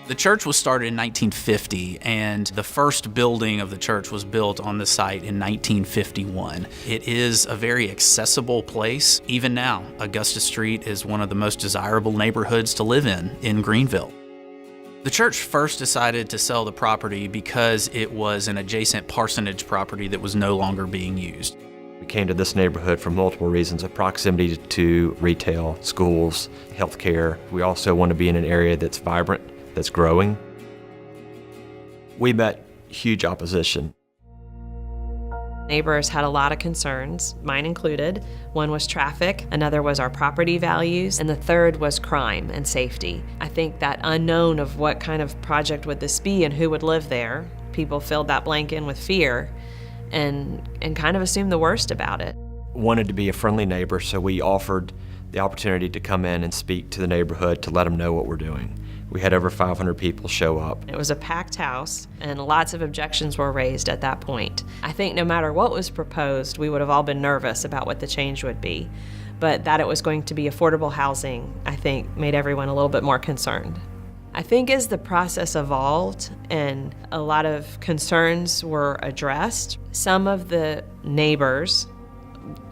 The church was started in 1950, and the first building of the church was built on the site in 1951. It is a very accessible place. Even now, Augusta Street is one of the most desirable neighborhoods to live in Greenville. The church first decided to sell the property because it was an adjacent parsonage property that was no longer being used. We came to this neighborhood for multiple reasons: a proximity to retail, schools, healthcare. We also want to be in an area that's vibrant, that's growing. We met huge opposition. Neighbors had a lot of concerns, mine included. One was traffic, another was our property values, and the third was crime and safety. I think that unknown of what kind of project would this be and who would live there, people filled that blank in with fear and kind of assumed the worst about it. Wanted to be a friendly neighbor, so we offered the opportunity to come in and speak to the neighborhood to let them know what we're doing. We had over 500 people show up. It was a packed house, and lots of objections were raised at that point. I think no matter what was proposed, we would have all been nervous about what the change would be. But that it was going to be affordable housing, I think, made everyone a little bit more concerned. I think as the process evolved and a lot of concerns were addressed, some of the neighbors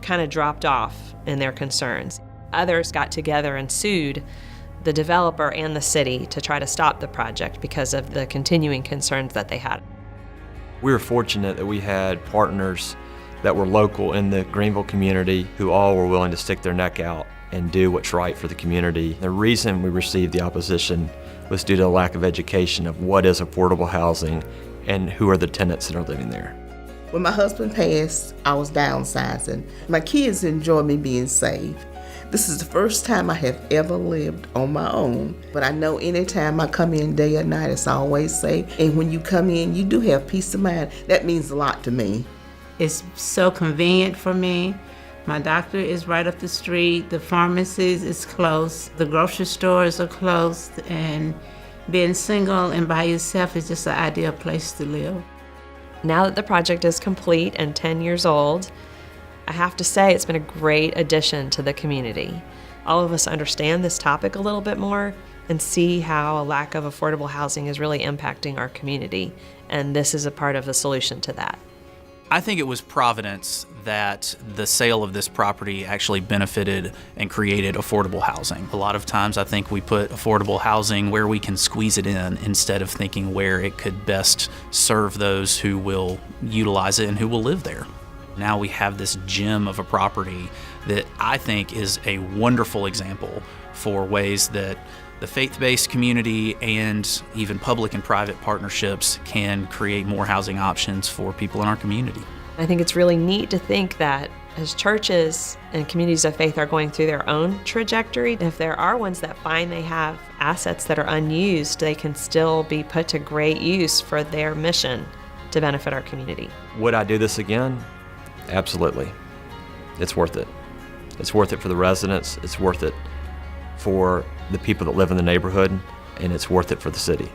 kind of dropped off in their concerns. Others got together and sued the developer and the city to try to stop the project because of the continuing concerns that they had. We were fortunate that we had partners that were local in the Greenville community who all were willing to stick their neck out and do what's right for the community. The reason we received the opposition was due to a lack of education of what is affordable housing and who are the tenants that are living there. When my husband passed, I was downsizing. My kids enjoy me being saved. This is the first time I have ever lived on my own, but I know anytime I come in day or night, it's always safe. And when you come in, you do have peace of mind. That means a lot to me. It's so convenient for me. My doctor is right up the street. The pharmacies is close. The grocery stores are close. And being single and by yourself is just an ideal place to live. Now that the project is complete and 10 years old, I have to say it's been a great addition to the community. All of us understand this topic a little bit more and see how a lack of affordable housing is really impacting our community, and this is a part of the solution to that. I think it was providence that the sale of this property actually benefited and created affordable housing. A lot of times I think we put affordable housing where we can squeeze it in instead of thinking where it could best serve those who will utilize it and who will live there. Now we have this gem of a property that I think is a wonderful example for ways that the faith-based community and even public and private partnerships can create more housing options for people in our community. I think it's really neat to think that as churches and communities of faith are going through their own trajectory, if there are ones that find they have assets that are unused, they can still be put to great use for their mission to benefit our community. Would I do this again? Absolutely. It's worth it. It's worth it for the residents, it's worth it for the people that live in the neighborhood, and it's worth it for the city.